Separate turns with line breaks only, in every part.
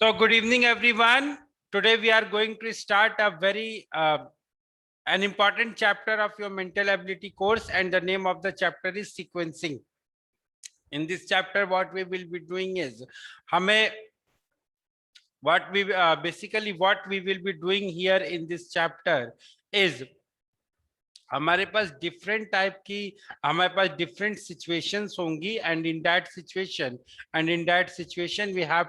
So good evening, everyone. Today we are going to start a very an important chapter of your mental ability course, and the name of the chapter is sequencing. In this chapter, what we will be doing is, हमें what we basically what we will be doing here in this chapter is हमारे पास different type की हमारे पास different situations होंगी and in that situation we have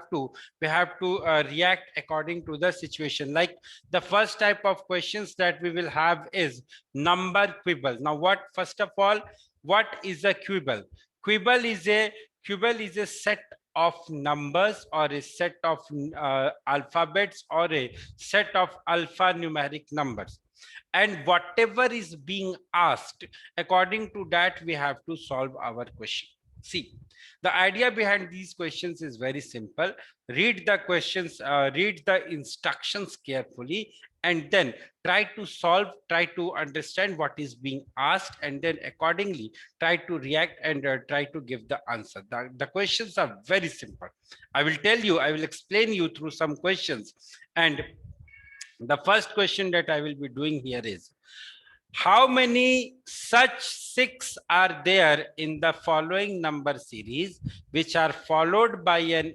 to react according to the situation like the first type of questions that we will have is number quibble now what first of all what is a quibble is a set of numbers or a set of alphabets or a set of alphanumeric numbers, and whatever is being asked, according to that we have to solve our question. See, the idea behind these questions is very simple. Read the questions, read the instructions carefully, and then try to solve, try to understand what is being asked, and then accordingly try to react and try to give the answer. The questions are very simple. I will tell you, I will explain you through some questions, and the first question that I will be doing here is, how many such six are there in the following number series which are followed by an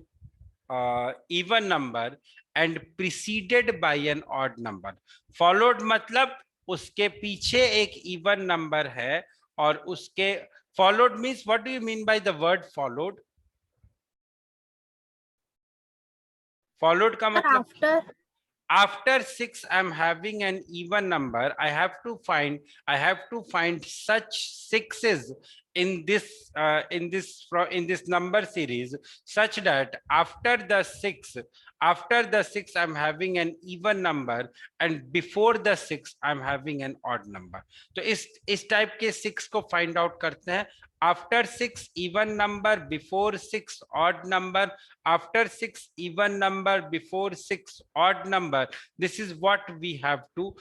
even number and preceded by an odd number? Followed मतलब उसके पीछे एक even number है और उसके followed means, what do you mean by the word followed? Followed का मतलब after 6 I'm having an even number. I have to find such sixes in this number series such that after the 6 I'm having an even number and before the 6 I'm having an odd number. तो इस type के 6 को find out करते हैं. After 6 even number, before 6 odd number, after 6 even number, before 6 odd number. This is what we have to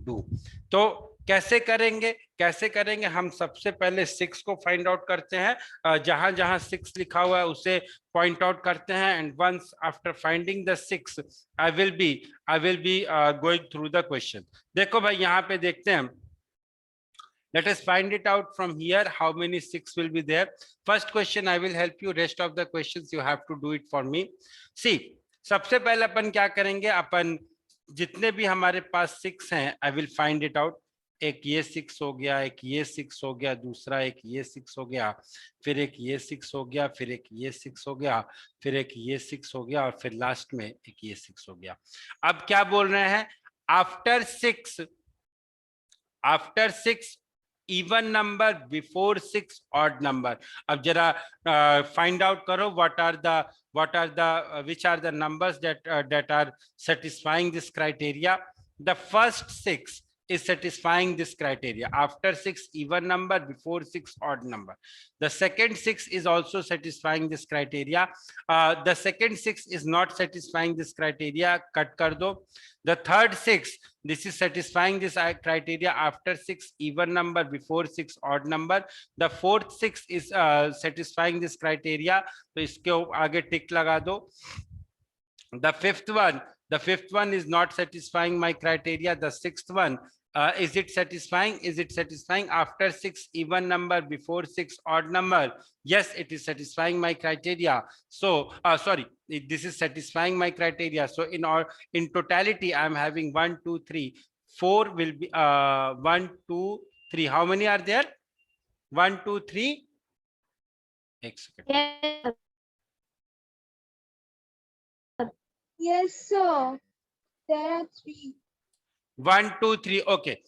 do. तो कैसे करेंगे हम सबसे पहले 6 को फाइंड आउट करते हैं. जहां जहां 6 लिखा हुआ है उसे पॉइंट आउट करते हैं, and once after finding the 6 I will be going through the question. देखो भाई, यहाँ पे देखते हैं. Let us find it out from here. How many 6 will be there? First question, I will help you. Rest of the questions you have to do it for me. See, सबसे पहले अपन क्या करेंगे, अपन जितने भी हमारे पास 6 हैं, I will find it out. एक ये 6 हो गया, एक ये 6 हो गया, दूसरा एक ये 6 हो गया, फिर एक ये 6 हो गया, फिर एक ये 6 हो गया, फिर एक ये 6 हो गया, और फिर लास्ट में एक ये 6 हो गया. अब क्या बोल रहे हैं? After 6 even number, before 6 odd number. अब जरा find out करो which are the numbers that are satisfying this criteria. The first 6 is satisfying this criteria. After 6 even number, before 6 odd number. The second 6 is also satisfying this criteria. The second 6 is not satisfying this criteria. Cut kar do. The third 6, this is satisfying this criteria. After 6 even number, before 6 odd number. The fourth 6 is satisfying this criteria, तो इसके आगे टिक लगा दो. The fifth one is not satisfying my criteria. The sixth one, is it satisfying after 6 even number, before 6 odd number? Yes, it is satisfying my criteria. So sorry, this is satisfying my criteria. So in totality I am having 1 2 3 4 will be 1 2 3. How many are there? 1 2 3.
Yes, sir. There are 3.
1 2 3. Okay.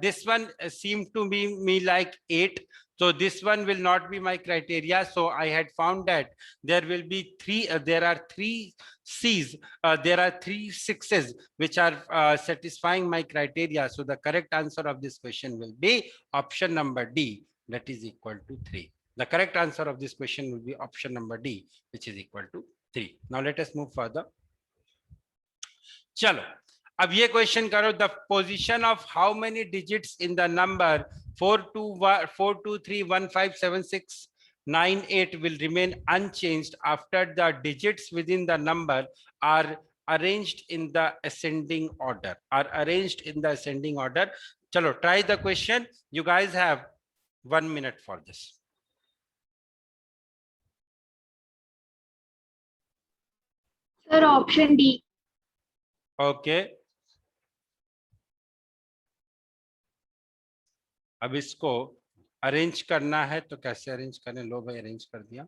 This one seemed to be me like 8. So this one will not be my criteria. So I had found that there will be 3. There are 3 C's. There are 3 6s which are satisfying my criteria. So the correct answer of this question will be option number D. That is equal to 3. The correct answer of this question will be option number D, which is equal to 3. Now let us move further. चलो, अब ये question करो. The position of how many digits in the number 4231576 9, 8 will remain unchanged after the digits within the number are arranged in the ascending order. Chalo, try the question. You guys have 1 minute for this.
Sir, option D.
Okay. अब इसको arrange करना है तो कैसे arrange करें? लो भाई, arrange कर दिया.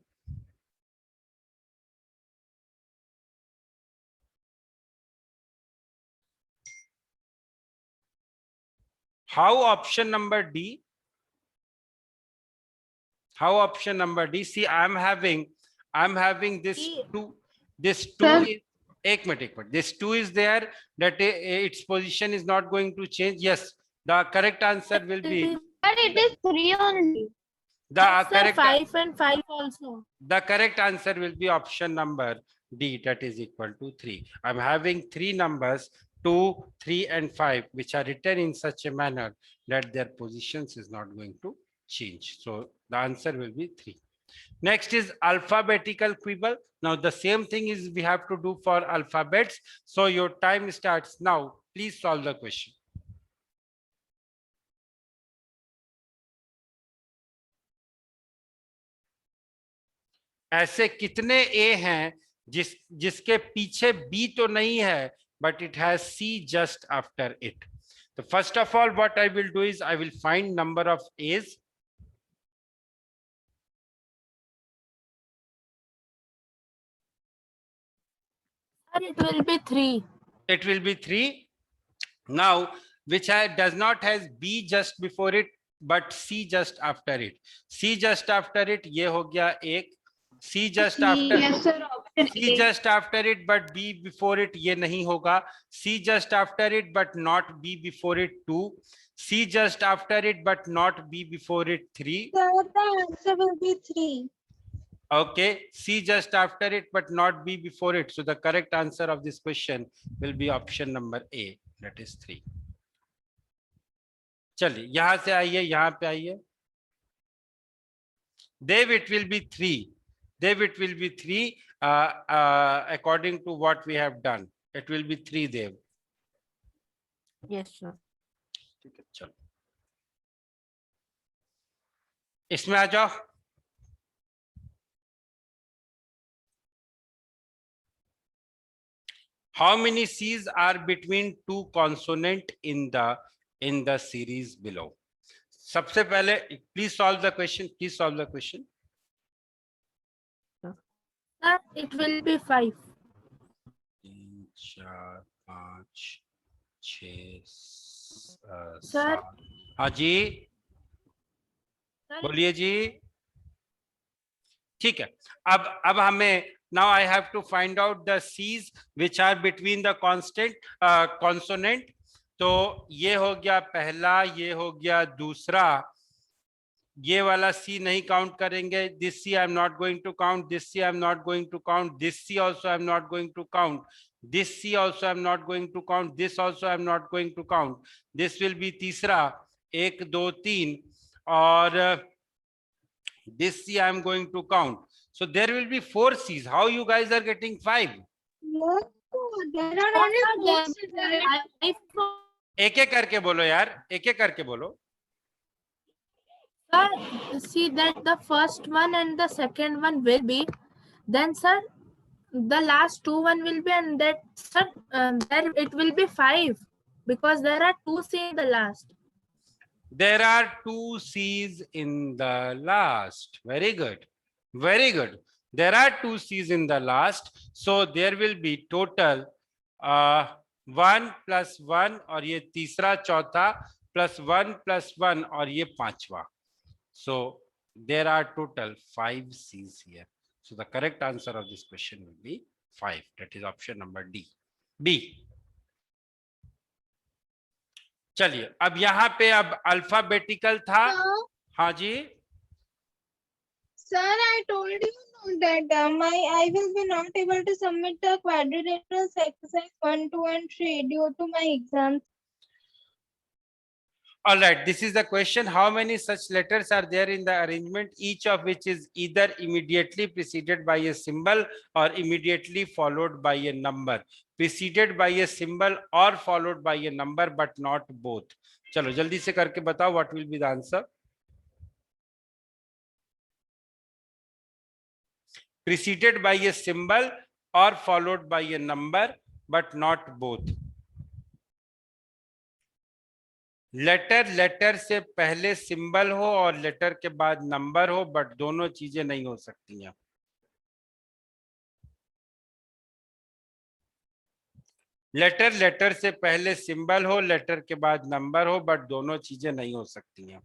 How option number D? How option number D? See, I'm having this two. This two
Sir.
is एक minute. This 2 is there, that its position is not going to change. Yes, the correct answer will be.
But it is 3 only.
The correct
5 and 5 also.
The correct answer will be option number D, that is equal to 3. I'm having 3 numbers, 2, 3, and 5, which are written in such a manner that their positions is not going to change. So the answer will be 3. Next is alphabetical quibble. Now the same thing is we have to do for alphabets. So your time starts now. Please solve the question. ऐसे कितने ए हैं जिसके पीछे B तो नहीं है, but it has C just after it. So first of all, what I will do is I will find number of A's.
It will be 3.
It will be 3. Now, which does not has B just before it, but C just after it. C just after it, ये हो गया एक. C just after.
Yes, sir. Option
C
A.
just after it, but B before it, ये नहीं होगा. C just after it, but not B before it, 2. C just after it, but not B before it, 3.
Sir, the answer will be 3.
Okay, C just after it, but not B before it. So the correct answer of this question will be option number A, that is 3. चलिए यहां से आइए, यहां पे आइए. Dev, it will be 3. Dev, it will be 3 according to what we have done. It will be 3, Dev.
Yes, sir.
ठीक है, चलो इसमें आ जाओ. How many C's are between two consonant in the series below? सबसे पहले please solve the question. Please solve the question.
Sir, it will be 5.
3, 4, 5, 6,
Sir.
7. हाँ जी, बोलिए जी. ठीक है, अब हमें now I have to find out the C's which are between the consonant. तो ये हो गया पहला, ये हो गया दूसरा. ये वाला C नहीं काउंट करेंगे. This C I am not going to count. This C I am not going to count. This C also I am not going to count. This C also I am not going to count. This also I am not going to count. This will be तीसरा, 1, 2, 3, और this C I am going to count. So there will be 4 C's. How you guys are getting 5?
No, there are only 4.
एक एक करके बोलो यार, एक एक करके बोलो.
Sir, see that the first one and the second one will be, then sir, the last 2 one will be, and that sir, there it will be 5 because there are 2 C in the last.
There are 2 C's in the last. Very good. Very good. There are 2 C's in the last. So there will be total 1 plus 1 और ये तीसरा चौथा plus 1 plus 1 और ये पांचवा. So there are total 5 C's here. So the correct answer of this question will be 5. That is option number D. B. चलिए अब यहाँ पे अब अल्फाबेटिकल था. हाँ जी.
Sir, I told you that I will be not able to submit the quadrilaterals exercise 1, 2, and 3 due to my exams.
All right, this is the question. How many such letters are there in the arrangement, each of which is either immediately preceded by a symbol or immediately followed by a number? Preceded by a symbol or followed by a number, but not both. चलो जल्दी से करके बताओ, what will be the answer? Preceded by a symbol or followed by a number, but not both. Letter से पहले symbol हो और letter के बाद नंबर हो, बट दोनों चीजें नहीं हो सकती हैं. लेटर से पहले सिंबल हो, लेटर के बाद नंबर हो, बट दोनों चीजें नहीं हो सकती हैं.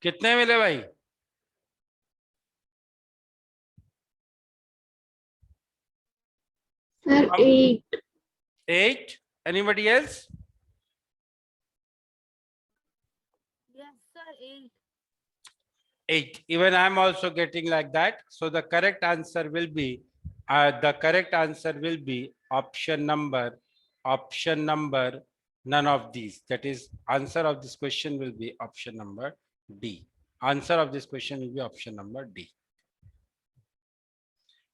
कितने मिले भाई?
Sir, 8.
8. Anybody else?
Yes, sir. 8.
8. Even I am also getting like that. So the correct answer will be option number none of these. That is, answer of this question will be option number D. Answer of this question will be option number D.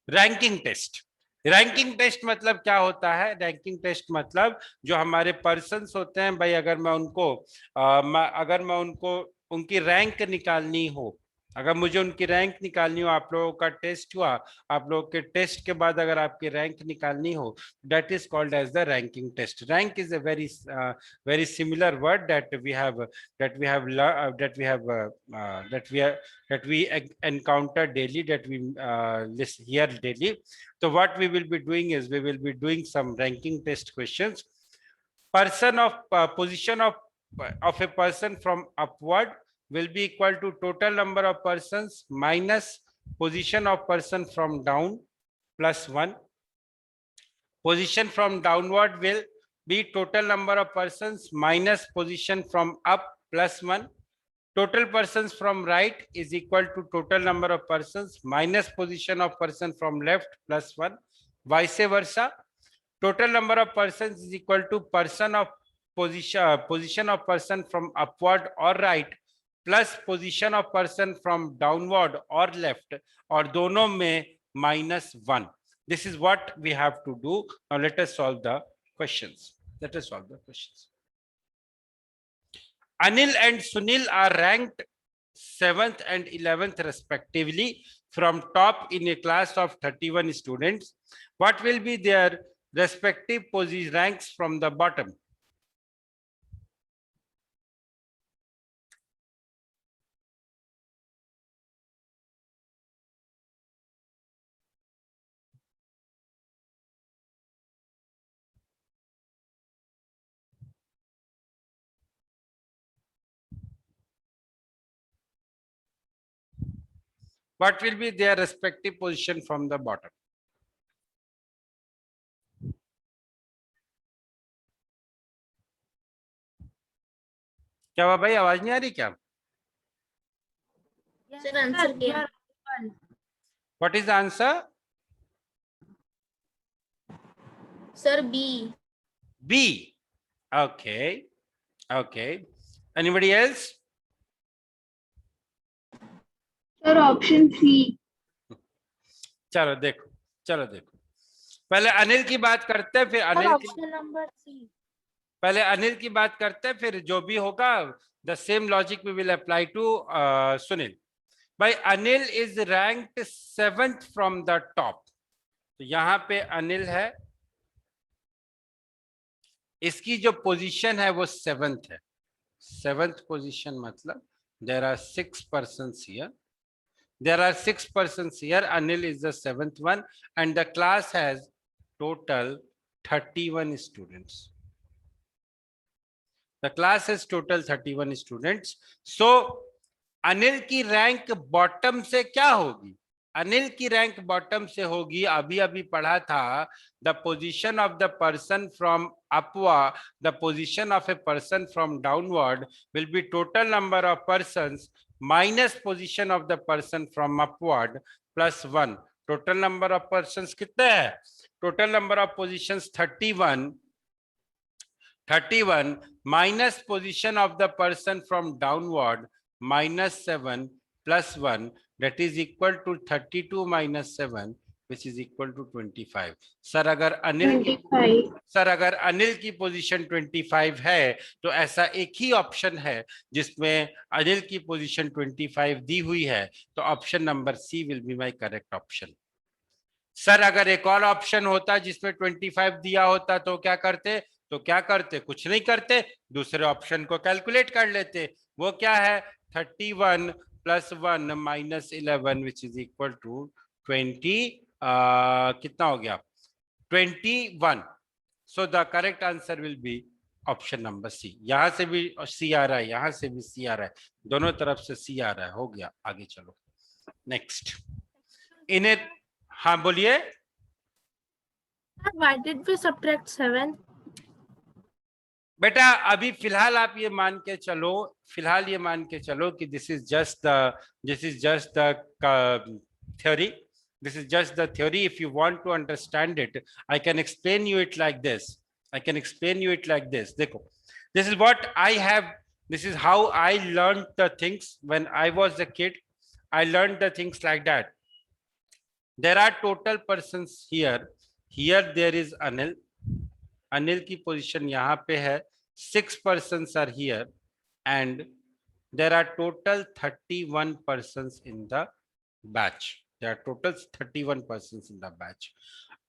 Ranking test. Ranking test मतलब क्या होता है? Ranking test मतलब जो हमारे persons होते हैं भाई, अगर मैं उनको उनकी रैंक निकालनी हो, अगर मुझे उनकी रैंक निकालनी हो, आप लोगों का टेस्ट हुआ, आप लोगों के टेस्ट के बाद अगर आपकी रैंक निकालनी हो, that is called as the ranking test. Rank is a very similar word that we encounter daily, that we hear daily. So what we will be doing is we will be doing some ranking test questions. Position of a person from upward will be equal to total number of persons minus position of person from down plus 1. Position from downward will be total number of persons minus position from up plus 1. Total persons from right is equal to total number of persons minus position of person from left plus 1. Vice versa. Total number of persons is equal to position of person from upward or right plus position of person from downward or left, और दोनों में -1. This is what we have to do. Now let us solve the questions. Anil and Sunil are ranked 7th and 11th respectively from top in a class of 31 students. What will be their respective position ranks from the bottom? What will be their respective position from the bottom? क्या हुआ भाई, आवाज नहीं आ रही क्या?
Yes,
Sir, answer
sir,
क्या?
you are audible.
What is the answer?
Sir, B.
B. Okay. Anybody else?
Sir, option C.
चलो देखो पहले अनिल की बात करते हैं, फिर
Sir,
अनिल की
option number C.
पहले अनिल की बात करते हैं, फिर जो भी होगा the same logic we will apply to Sunil. भाई Anil is ranked 7th from the top. तो यहाँ पे अनिल है, इसकी जो पोजीशन है वो 7th है. 7th position matlab there are 6 persons here. There are 6 persons here. Anil is the 7th one, and the class has total 31 students. The class has total 31 students. So Anil की रैंक बॉटम से क्या होगी? अनिल की rank bottom से होगी, अभी अभी पढ़ा था, the position of the person from upward, the position of a person from downward will be total number of persons minus position of the person from upward plus 1. Total number of persons कितने हैं? Total number of positions 31 minus position of the person from downward minus 7 plus 1, that is equal to 32 minus 7, which is equal to 25. Sir अगर अनिल की position 25 है तो ऐसा एक ही option है जिसमें अनिल की पोजीशन 25 दी हुई है, तो option number C will be my correct option. Sir अगर एक और ऑप्शन होता जिसमें 25 दिया होता तो क्या करते? कुछ नहीं करते, दूसरे ऑप्शन को कैलकुलेट कर लेते. वो क्या है? 31 plus 1 minus 11 which is equal to 20. कितना हो गया? 21. So the correct answer will be option number C. यहां से भी सी आ रहा है, यहां से भी सी आ रहा है, दोनों तरफ से सी आ रहा है. हो गया, आगे चलो. नेक्स्ट इन्हें, हाँ बोलिए.
Why did we subtract 7?
बेटा अभी फिलहाल आप ये मान के चलो कि this is just the theory. This is just the theory. If you want to understand it, I can explain you it like this. देखो, this is what I have. This is how I learned the things when I was a kid. I learned the things like that. There are total persons here. Here there is Anil. Anil की position यहाँ पे है. 6 persons are here and there are total 31 persons in the batch. There are total 31 persons in the batch.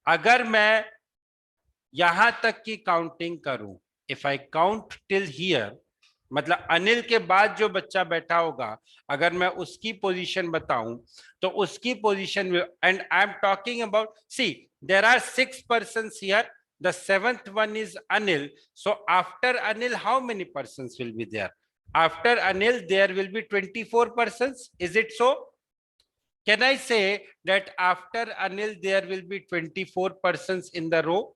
अगर मैं यहां तक की counting करूं, if I count till here, मतलब अनिल के बाद जो बच्चा बैठा होगा, अगर मैं उसकी पोजीशन बताऊं तो उसकी position, and I am talking about, see there are 6 persons here. The 7th one is Anil. So after Anil, how many persons will be there? After Anil, there will be 24 persons. Is it so? Can I say that after Anil, there will be 24 persons in the row?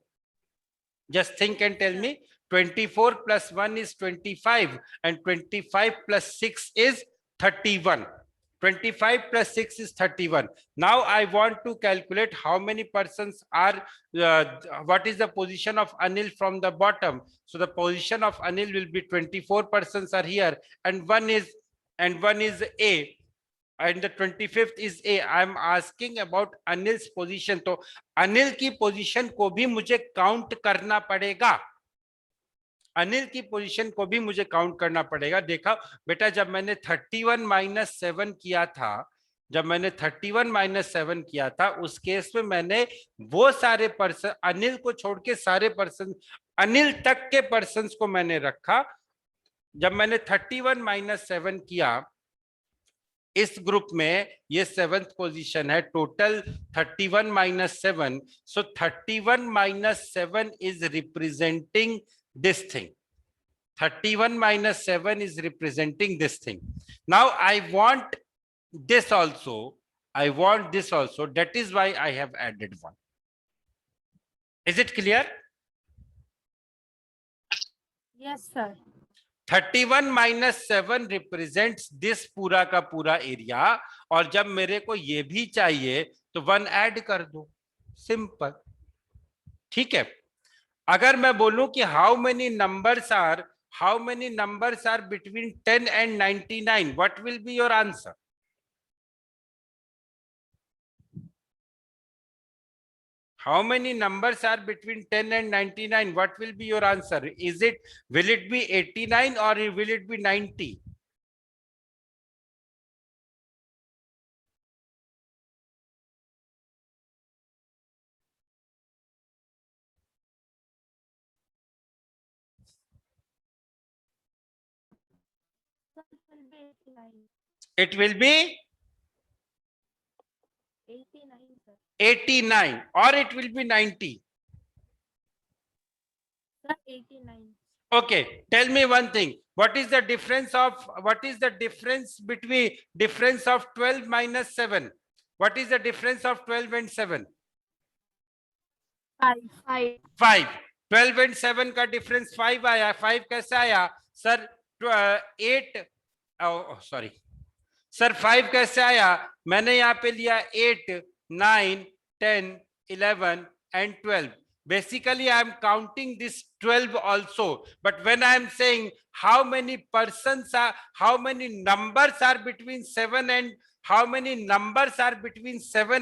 Just think and tell me. 24 plus 1 is 25 and 25 plus 6 is 31. 25 plus 6 is 31. Now I want to calculate how many persons are, what is the position of Anil from the bottom. So the position of Anil will be 24 persons are here and one is A and the 25th is A. I am asking about Anil's position. तो Anil की position को भी मुझे count करना पड़ेगा. अनिल की position को भी मुझे काउंट करना पड़ेगा. देखा बेटा, जब मैंने 31 माइनस 7 किया था, उस केस में मैंने वो सारे पर्सन, अनिल को छोड़ के सारे पर्सन, अनिल तक के पर्सन्स को मैंने रखा. जब मैंने 31 माइनस 7 किया, इस ग्रुप में ये 7th पोजीशन है. Total 31 minus 7. So 31 minus 7 is representing this thing. 31 minus 7 is representing this thing. Now I want this also. That is why I have added 1. Is it clear?
Yes, sir.
31 minus 7 represents this पूरा का पूरा area. और जब मेरे को ये भी चाहिए तो 1 ऐड कर दो. सिंपल. ठीक है. अगर मैं बोलूं कि how many numbers are between 10 and 99, what will be your answer? How many numbers are between 10 and 99? What will be your answer? Will it be 89 or will it be 90?
Sir, it will be 89.
It will be
89, sir.
89 or it will be 90.
Sir, 89.
Okay, tell me one thing. What is the difference of 12 minus 7? What is the difference of 12 and 7?
5.
5.
5. 12 and 7 का difference 5 आया. 5 कैसे आया? Sir, 8. Oh, sorry. Sir, 5 कैसे आया? मैंने यहाँ पे लिया 8, 9, 10, 11 and 12. Basically, I am counting this 12 also. But when I am saying how many numbers are between 7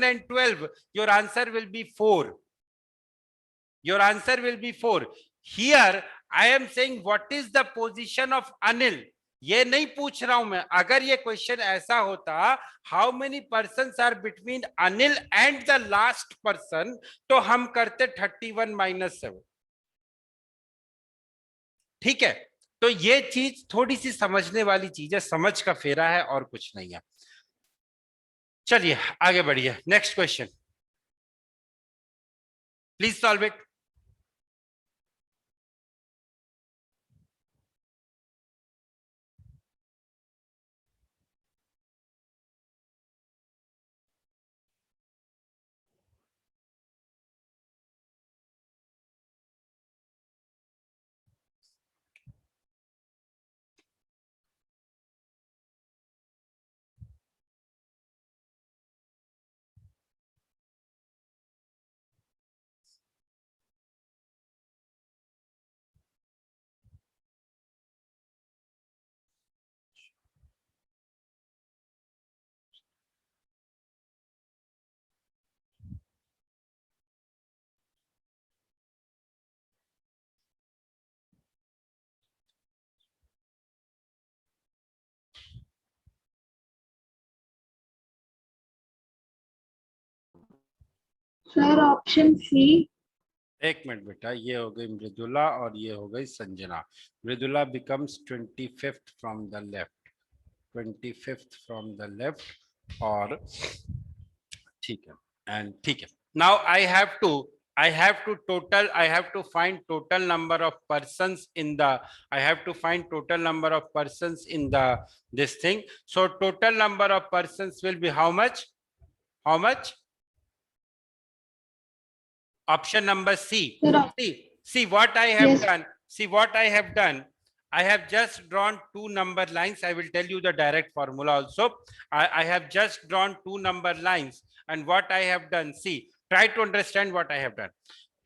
and 12, your answer will be 4. Your answer will be 4. Here, I am saying what is the position of Anil. ये नहीं पूछ रहा हूं मैं. अगर ये question ऐसा होता how many persons are between Anil and the last person, तो हम करते 31 माइनस 7. ठीक है, तो ये चीज थोड़ी सी समझने वाली चीज है, समझ का फेरा है और कुछ नहीं है. चलिए आगे बढ़िए. Next question, please solve it.
Sir, option C.
एक मिनट बेटा, ये हो गई मृदुला और ये हो गई Sanjana. Mridula becomes 25th from the left. 25th from the left. और ठीक है, and ठीक है. Now I have to find total number of persons in the this thing. So total number of persons will be how much? Option number C.
Sir,
See what I have
Yes.
done. I have just drawn two number lines. I will tell you the direct formula also. I have just drawn two number lines, and what I have done, see, try to understand what I have done.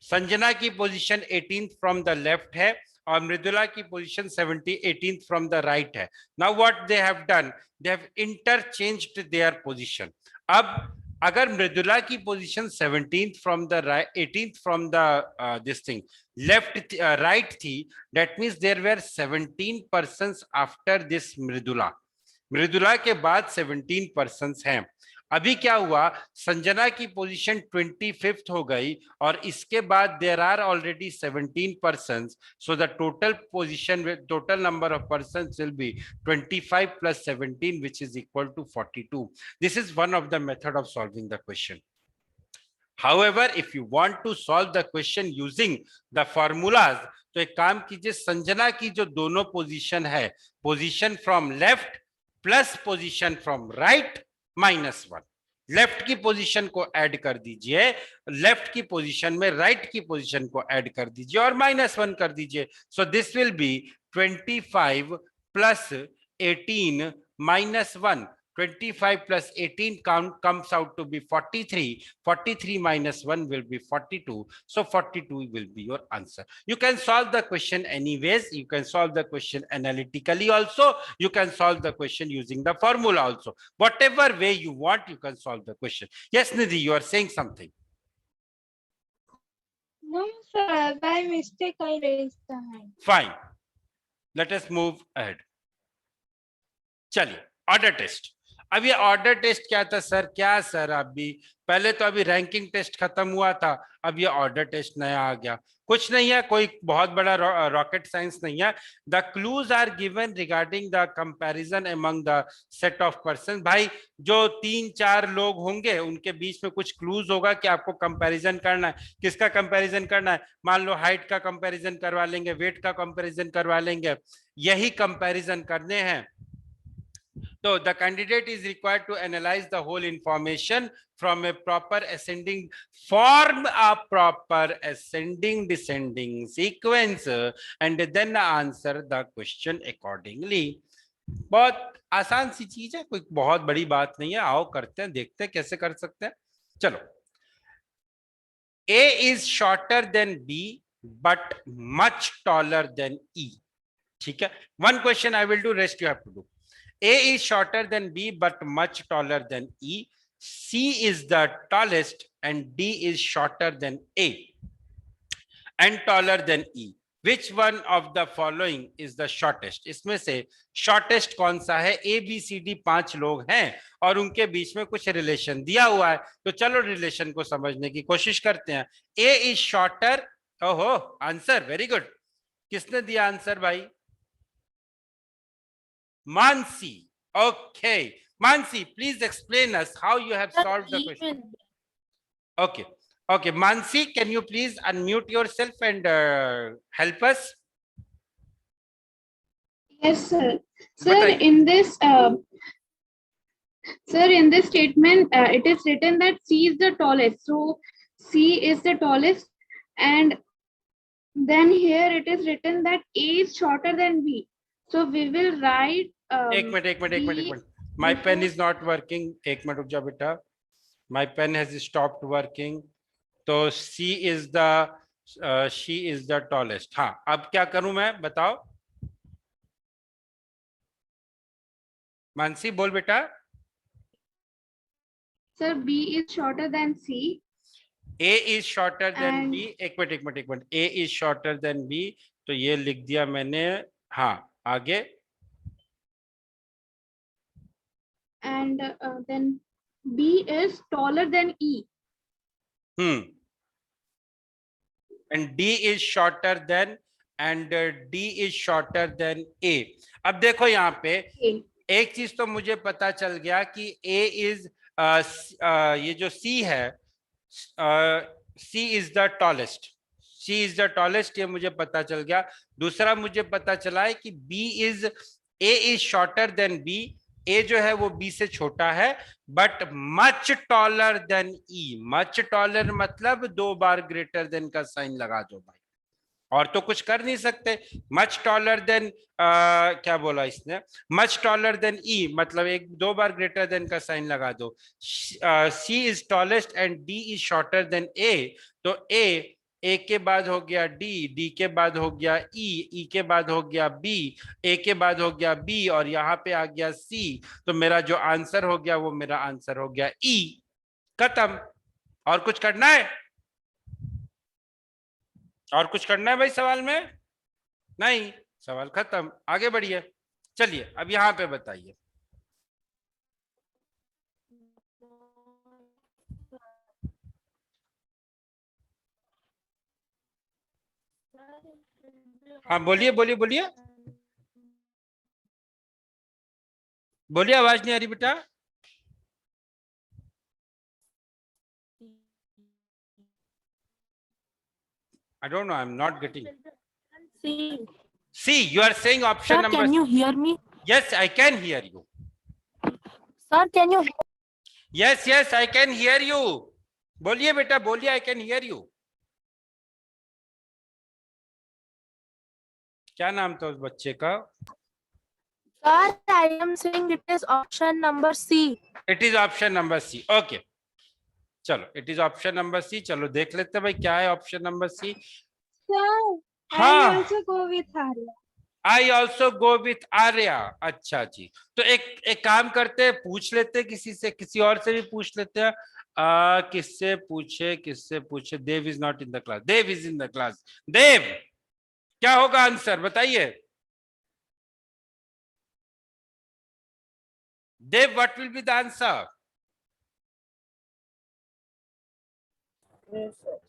Sanjana की position 18th from the left है और मृदुला की position 18th from the right है. Now what they have done, they have interchanged their position. अब अगर मृदुला की position 17th from the right, 18th from the this thing left right थी, that means there were 17 persons after this Mridula के बाद 17 persons हैं. अभी क्या हुआ, संजना की पोजीशन 25th हो गई और इसके बाद there are already 17 persons, so the total number of persons will be 25 plus 17, which is equal to 42. This is one of the method of solving the question. However, if you want to solve the question using the formulas, तो एक काम कीजिए, संजना की जो दोनों position है, position from left plus position from right minus 1. Left की position को ऐड कर दीजिए, लेफ्ट की पोजीशन में राइट की पोजीशन को ऐड कर दीजिए और -1 कर दीजिए. So this will be 25 plus 18 minus 1. 25 plus 18 comes out to be 43. 43 minus 1 will be 42. So 42 will be your answer. You can solve the question anyways. You can solve the question analytically also. You can solve the question using the formula also. Whatever way you want, you can solve the question. Yes, Nidhi, you are saying something.
No, sir. By mistake, I raised the hand.
Fine. Let us move ahead. चलिए, order test. अब ये order test क्या था sir? क्या sir अभी पहले तो अभी रैंकिंग टेस्ट खत्म हुआ था, अब ये ऑर्डर टेस्ट नया आ गया। कुछ नहीं है, कोई बहुत बड़ा रॉकेट साइंस नहीं है। The clues are given regarding the comparison among the set of person. भाई जो 3-4 लोग होंगे उनके बीच में कुछ क्लूज होगा कि आपको कंपैरिजन करना है। किसका कंपैरिजन करना है? मान लो हाइट का कंपैरिजन करवा लेंगे, वेट का कंपैरिजन करवा लेंगे, यही कंपैरिजन करने हैं। So the candidate is required to analyze the whole information from a proper ascending, form a proper ascending descending sequence and then answer the question accordingly. बहुत आसान सी चीज है, कोई बहुत बड़ी बात नहीं है। आओ करते हैं, देखते हैं कैसे कर सकते हैं। चलो, A is shorter than B but much taller than E. ठीक है, one question I will do, rest you have to do. A is shorter than B but much taller than E. C is the tallest and D is shorter than A and taller than E. Which one of the following is the shortest? इसमें से shortest कौन सा है? A B C D 5 लोग हैं और उनके बीच में कुछ रिलेशन दिया हुआ है, तो चलो रिलेशन को समझने की कोशिश करते हैं। A is shorter, ओहो आंसर वेरी गुड। किसने दिया आंसर भाई? Mansi. Okay. Mansi, please explain us how you have solved the question. Okay. Okay. Mansi, can you please unmute yourself and help us?
Yes, sir. Sir,
Bataiye.
in this statement, it is written that C is the tallest. So C is the tallest, and then here it is written that A is shorter than B. So we will write.
एक minute. My pen is not working. एक minute रुक जा बेटा। My pen has stopped working. तो she is the tallest. हाँ, अब क्या करूं मैं, बताओ। मानसी बोल बेटा।
Sir, B is shorter than C.
A is shorter than B. एक minute. A is shorter than B, तो ये लिख दिया मैंने। हाँ, आगे।
And then B is taller than E.
And D is shorter than A. अब देखो यहाँ पे एक चीज तो मुझे पता चल गया कि A is ये जो C है, C is the tallest. C is the tallest, ये मुझे पता चल गया। दूसरा मुझे पता चला है कि A is shorter than B. A जो है वो B से छोटा है, but much taller than E. Much taller मतलब 2 बार ग्रेटर देन का साइन लगा दो भाई, और तो कुछ कर नहीं सकते। मच टॉलर देन क्या बोला इसने? मच टॉलर देन E मतलब 2 बार ग्रेटर देन का साइन लगा दो। C is tallest and D is shorter than A, तो A के बाद हो गया D के बाद हो गया E के बाद हो गया B, A के बाद हो गया B और यहाँ पे आ गया C। तो मेरा जो आंसर हो गया वो मेरा आंसर हो गया E। खत्म। और कुछ करना है? और कुछ करना है भाई सवाल में? नहीं, सवाल खत्म। आगे बढ़िए। चलिए अब यहाँ पे बताइए। हाँ बोलिए बोलिए, आवाज नहीं आ रही बेटा। I don't know, I'm not getting. C, you are saying option
Sir,
number.
can you hear me?
Yes, I can hear you.
Sir, can you?
Yes, I can hear you. बोलिए बेटा बोलिए, I can hear you. क्या नाम था उस बच्चे का?
Sir, I am saying it is option number C.
It is option number C. Okay. चलो, it is option number C. चलो देख लेते हैं भाई क्या है option number C.
Sir,
हाँ.
I also go with Arya.
I also go with Arya. अच्छा जी, तो एक काम करते हैं, पूछ लेते हैं किसी से, किसी और से भी पूछ लेते हैं। किससे पूछे? Dev is not in the class. Dev is in the class. Dev, क्या होगा आंसर बताइए? Dev, what will be the answer?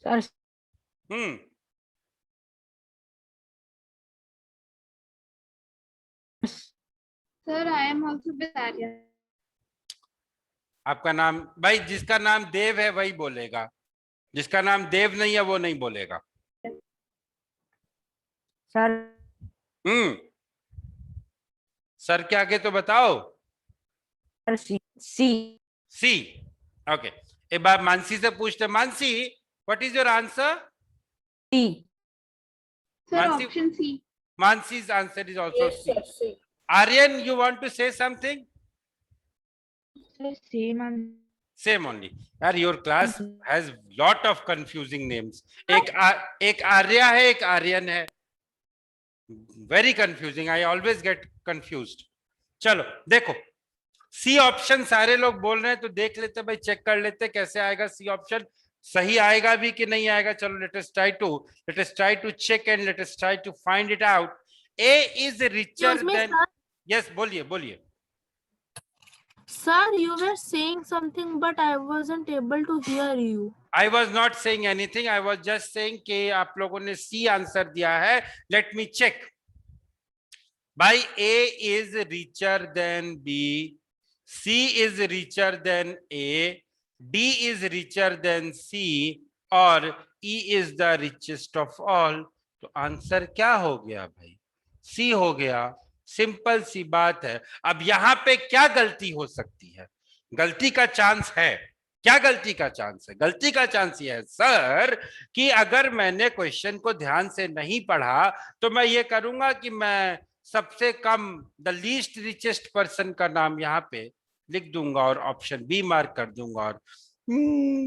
Sir,
Hmm.
Sir, I am also with Arya.
आपका नाम भाई, जिसका नाम देव है वही बोलेगा, जिसका नाम देव नहीं है वो नहीं बोलेगा।
sir,
सर के आगे तो बताओ।
C, C,
सी। ओके, एक बार मानसी से पूछते। Mansi, what is your answer?
C.
Sir,
Mansi-
option C.
Mansi's answer is also C. Aryan, you want to say something?
C, man.
Same only. यार, your class has lot of confusing names. एक आर्या है, एक आर्यन है. Very confusing. I always get confused. चलो देखो, C option सारे लोग बोल रहे हैं, तो देख लेते भाई, चेक कर लेते कैसे आएगा सी ऑप्शन, सही आएगा भी कि नहीं आएगा। चलो let us try to check and let us try to find it out. A is richer
Excuse me,
then,
sir.
Yes बोलिए बोलिए।
Sir, you were saying something, but I wasn't able to hear you.
I was not saying anything, I was just saying कि आप लोगों ने सी answer दिया है। Let me check. भाई A is richer than B, C is richer than A, D is richer than C और E is the richest of all. तो answer क्या हो गया भाई? सी हो गया। सिंपल सी बात है। अब यहां पे क्या गलती हो सकती है? गलती का चांस है। क्या गलती का चांस है? गलती का चांस ये है सर कि अगर मैंने क्वेश्चन को ध्यान से नहीं पढ़ा तो मैं ये करूंगा कि मैं सबसे come the least richest person का नाम यहाँ पे लिख दूंगा और ऑप्शन बी मार्क कर दूंगा और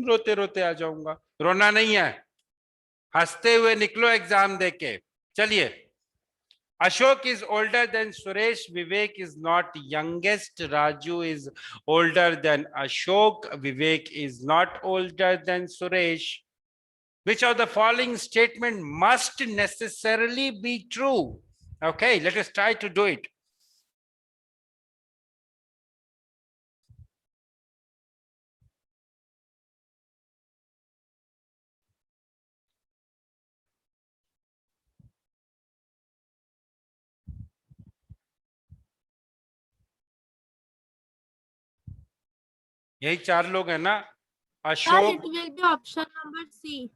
रोते रोते आ जाऊंगा। रोना नहीं है, हंसते हुए निकलो एग्जाम देके। चलिए, Ashok is older than Suresh, Vivek is not youngest, Raju is older than Ashok, Vivek is not older than Suresh. Which of the following statement must necessarily be true? Okay, let us try to do it. यही चार लोग हैं ना?
Sir,
अशोक,
it will be option number C.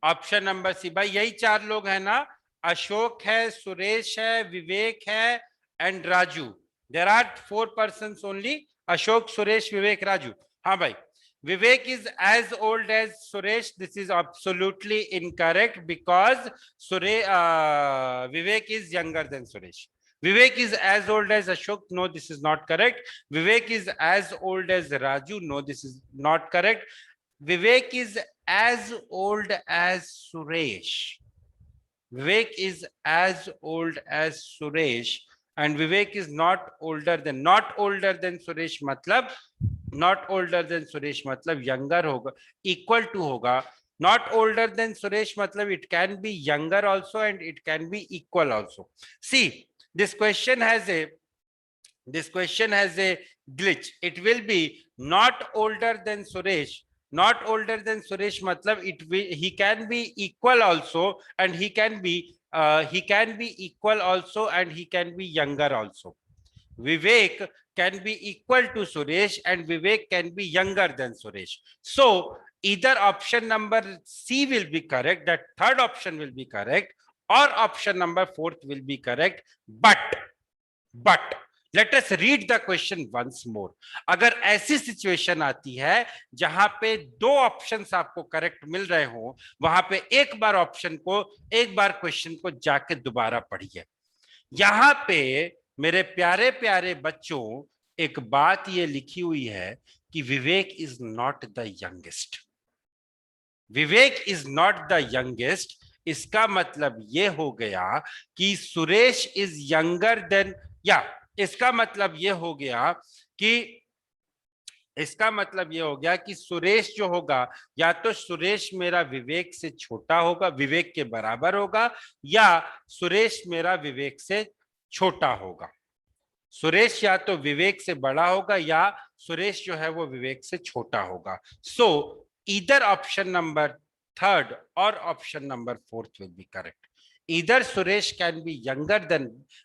Option number C. भाई यही चार लोग हैं ना? अशोक है, सुरेश है, विवेक है and Raju. There are 4 persons only, Ashok, Suresh, Vivek, Raju. हाँ भाई, Vivek is as old as Suresh. This is absolutely incorrect because Vivek is younger than Suresh. Vivek is as old as Ashok. No, this is not correct. Vivek is as old as Raju. No, this is not correct. Vivek is as old as Suresh. Vivek is as old as Suresh and Vivek is not older than Suresh मतलब not older than Suresh मतलब younger होगा, equal to होगा। Not older than Suresh मतलब it can be younger also and it can be equal also. See, this question has a glitch. It will be not older than Suresh. Not older than Suresh मतलब he can be equal also and he can be equal also and he can be younger also. Vivek can be equal to Suresh and Vivek can be younger than Suresh. So either option number C will be correct, that third option will be correct, or option number 4th will be correct. But let us read the question once more. अगर ऐसी situation आती है जहां पे 2 options आपको correct मिल रहे हो, वहां पे एक बार क्वेश्चन को जाके दोबारा पढ़िए। यहां पे मेरे प्यारे प्यारे बच्चों, एक बात ये लिखी हुई है कि Vivek is not the youngest. Vivek is not the youngest, इसका मतलब ये हो गया कि सुरेश इज यंगर देन, या इसका मतलब ये हो गया कि सुरेश जो होगा, या तो सुरेश मेरा विवेक से छोटा होगा, विवेक के बराबर होगा, या सुरेश मेरा विवेक से छोटा होगा। सुरेश या तो विवेक से बड़ा होगा या सुरेश जो है वो विवेक से छोटा होगा. So either option number third और option number fourth will be correct. Either Suresh can be younger than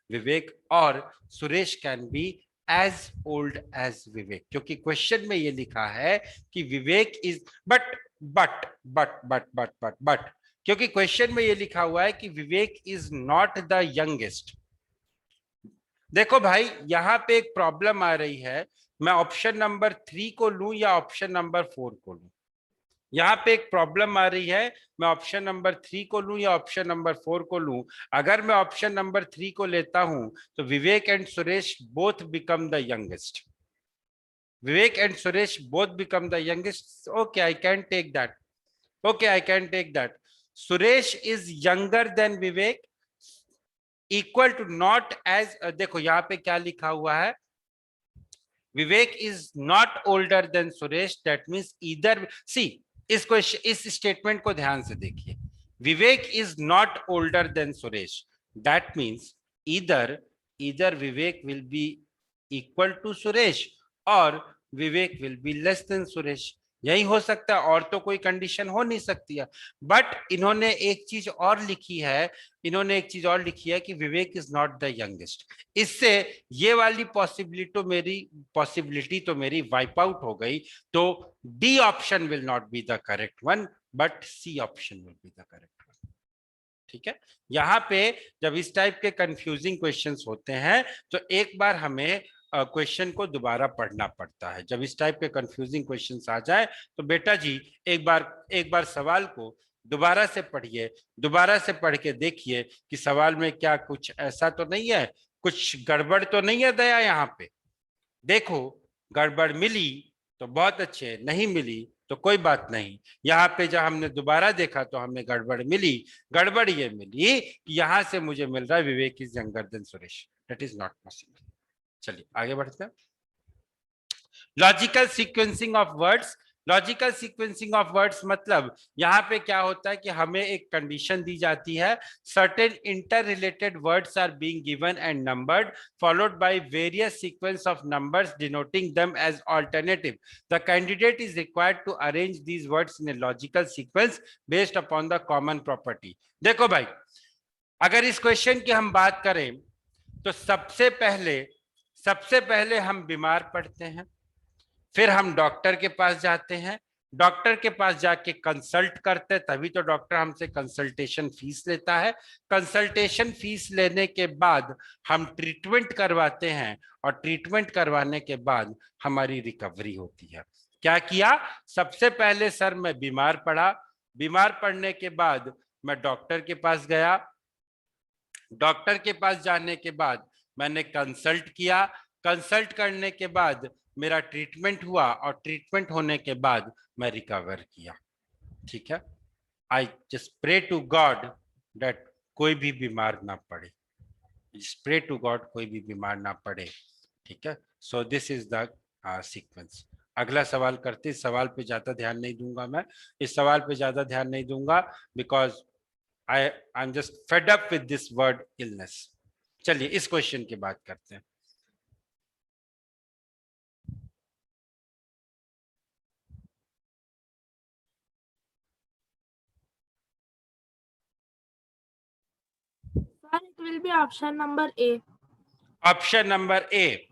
Vivek और Suresh can be as old as Vivek, क्योंकि क्वेश्चन में ये लिखा है कि विवेक इज बट क्योंकि क्वेश्चन में ये लिखा हुआ है कि Vivek is not the youngest. देखो भाई यहां पे एक प्रॉब्लम आ रही है, मैं ऑप्शन नंबर 3 को लूं या ऑप्शन नंबर 4 को लूं. यहाँ पे एक प्रॉब्लम आ रही है, मैं ऑप्शन नंबर 3 को लूं या ऑप्शन नंबर 4 को लूं. अगर मैं ऑप्शन नंबर 3 को लेता हूं तो Vivek and Suresh both become the youngest. Vivek and Suresh both become the youngest. Okay, I can take that. Okay, I can take that. Suresh is younger than Vivek, equal to not as देखो यहाँ पे क्या लिखा हुआ है, Vivek is not older than Suresh. That means either see इस question इस statement को ध्यान से देखिए. Vivek is not older than Suresh. That means either Vivek will be equal to Suresh और Vivek will be less than Suresh. यही हो सकता है, और तो कोई कंडीशन हो नहीं सकती है. बट इन्होंने एक चीज और लिखी है, कि Vivek is not the youngest. इससे ये वाली पॉसिबिलिटी तो मेरी वाइप आउट हो गई. तो D option will not be the correct one, but C option will be the correct one. ठीक है. यहाँ पे जब इस टाइप के कंफ्यूजिंग क्वेश्चंस होते हैं तो एक बार हमें क्वेश्चन को दोबारा पढ़ना पड़ता है. जब इस टाइप के कंफ्यूजिंग क्वेश्चंस आ जाए तो बेटा जी एक बार सवाल को दोबारा से पढ़िए, दोबारा से पढ़ के देखिए कि सवाल में क्या कुछ ऐसा तो नहीं है, कुछ गड़बड़ तो नहीं है दया. यहाँ पे देखो गड़बड़ मिली तो बहुत अच्छे, नहीं मिली तो कोई बात नहीं. यहाँ पे जब हमने दोबारा देखा तो हमें गड़बड़ मिली. गड़बड़ ये मिली कि यहाँ से मुझे मिल रहा है Vivek is younger than Suresh. That is not possible. चलिए आगे बढ़ते हैं. Logical sequencing of words. Logical sequencing of words मतलब यहाँ पे क्या होता है कि हमें एक कंडीशन दी जाती है. Certain inter related words are being given and numbered followed by various sequence of numbers denoting them as alternative. The candidate is required to arrange these words in a logical sequence based upon the common property. देखो भाई अगर इस question की हम बात करें तो सबसे पहले हम बीमार पड़ते हैं, फिर हम डॉक्टर के पास जाते हैं, डॉक्टर के पास जाके कंसल्ट करते हैं, तभी तो डॉक्टर हमसे कंसल्टेशन फीस लेता है. कंसल्टेशन फीस लेने के बाद हम ट्रीटमेंट करवाते हैं और ट्रीटमेंट करवाने के बाद हमारी रिकवरी होती है. क्या किया, सबसे पहले सर मैं बीमार पड़ा, बीमार पड़ने के बाद मैं डॉक्टर के पास गया, डॉक्टर के पास जाने के बाद मैंने कंसल्ट किया, कंसल्ट करने के बाद मेरा ट्रीटमेंट हुआ और ट्रीटमेंट होने के बाद मैं रिकवर किया. ठीक है. I just pray to God that कोई भी बीमार ना पड़े. प्रे टू गॉड कोई भी बीमार ना पड़े. ठीक है. So this is the sequence. अगला सवाल करते. इस सवाल पे ज्यादा ध्यान नहीं दूंगा मैं, इस सवाल पे ज्यादा ध्यान नहीं दूंगा because I am just fed up with this word illness. चलिए इस क्वेश्चन की बात करते हैं.
Sir, it will be option number A.
Option number A.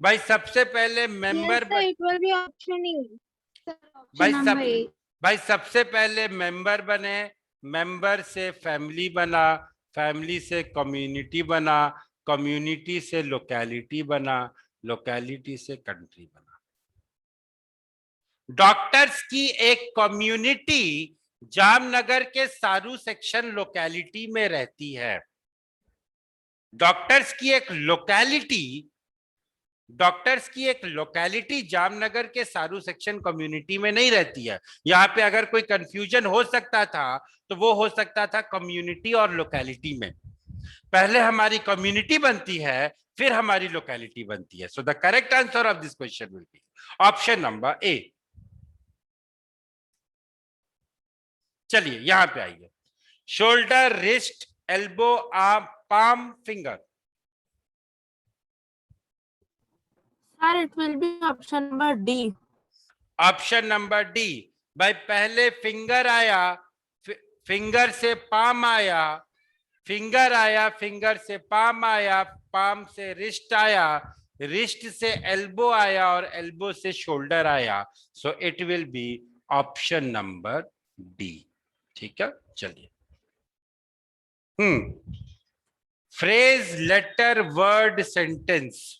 भाई सबसे पहले member
Yes, sir, it will be option A. Sir,
भाई
option number A.
भाई सबसे पहले मेंबर बने, मेंबर से फैमिली बना, फैमिली से कम्युनिटी बना, कम्युनिटी से लोकेलिटी बना, लोकेलिटी से कंट्री बना. डॉक्टर्स की एक कम्युनिटी जामनगर के सारू सेक्शन लोकेलिटी में रहती है. डॉक्टर्स की एक लोकेलिटी जामनगर के सारू सेक्शन कम्युनिटी में नहीं रहती है. यहाँ पे अगर कोई कंफ्यूजन हो सकता था तो वो हो सकता था कम्युनिटी और लोकेलिटी में. पहले हमारी कम्युनिटी बनती है फिर हमारी लोकेलिटी बनती है. सो the correct answer of this question will be option number A. चलिए यहां पे आइए. Shoulder, wrist, elbow, arm, palm, finger.
Sir, it will be option number D.
Option number D. भाई पहले फिंगर आया, फिंगर से पाम आया, फिंगर आया, फिंगर से पाम आया, पाम से रिस्ट आया, रिस्ट से एल्बो आया और एल्बो से शोल्डर आया। So it will be option number D. ठीक है, चलिए। Phrase, letter, word, sentence.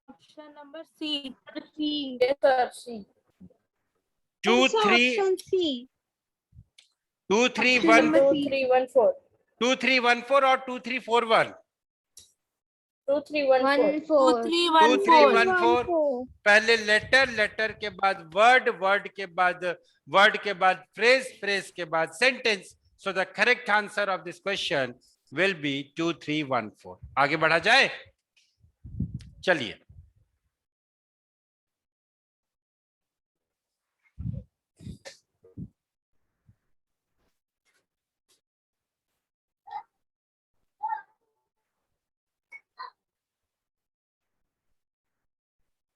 Option number C.
C.
Yes, sir. C.
2 3
C.
2 3
Option
1
number
2314.
2 3 1 4 और 2 3 4 1
2314.
4.
2 3 1 4। पहले लेटर, लेटर के बाद वर्ड, वर्ड के बाद वर्ड के बाद फ्रेज, फ्रेज के बाद sentence. So the correct answer of this question will B 2 3 1 4। आगे बढ़ा जाए, चलिए।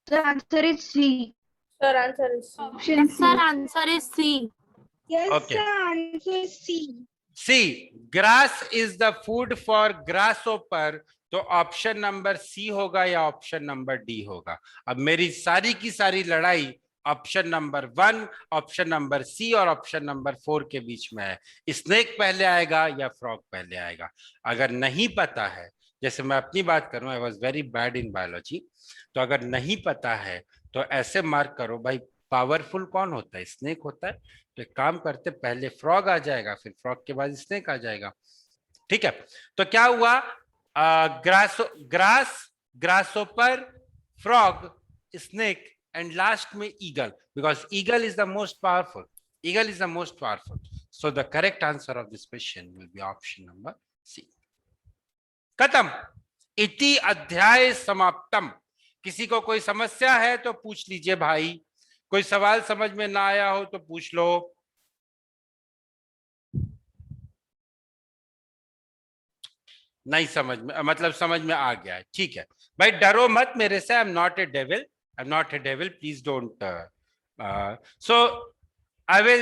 The answer is C.
Sir, answer is C.
Option
Yes,
C.
sir, answer is C.
Yes,
Okay.
sir, answer is C.
C, grass is the food for grasshopper. तो option number C होगा या option number D होगा? अब मेरी सारी की सारी लड़ाई option number 1, option number C और ऑप्शन नंबर 4 के बीच में है। स्नेक पहले आएगा या फ्रॉग पहले आएगा? अगर नहीं पता है, जैसे मैं अपनी बात करूं, I was very bad in biology, तो अगर नहीं पता है तो ऐसे मार्क करो भाई, पावरफुल कौन होता है? स्नेक होता है। तो एक काम करते, पहले फ्रॉग आ जाएगा, फिर फ्रॉग के बाद स्नेक आ जाएगा। ठीक है, तो क्या हुआ? Grasshopper, frog, snake and last में eagle, because eagle is the most powerful. Eagle is the most powerful. So the correct answer of this question will be option number C. खत्म। इति अध्याय समाप्तम। किसी को कोई समस्या है तो पूछ लीजिए भाई, कोई सवाल समझ में ना आया हो तो पूछ लो। नहीं समझ में, मतलब समझ में आ गया है, ठीक है भाई, डरो मत मेरे से। I am not a devil, I am not a devil, please don't. So I will,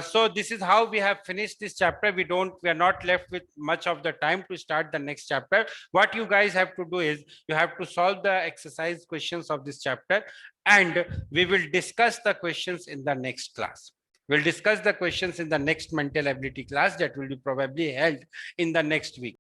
so this is how we have finished this chapter. We are not left with much of the time to start the next chapter. What you guys have to do is you have to solve the exercise questions of this chapter, and we will discuss the questions in the next class. We'll discuss the questions in the next mental ability class that will be probably held in the next week.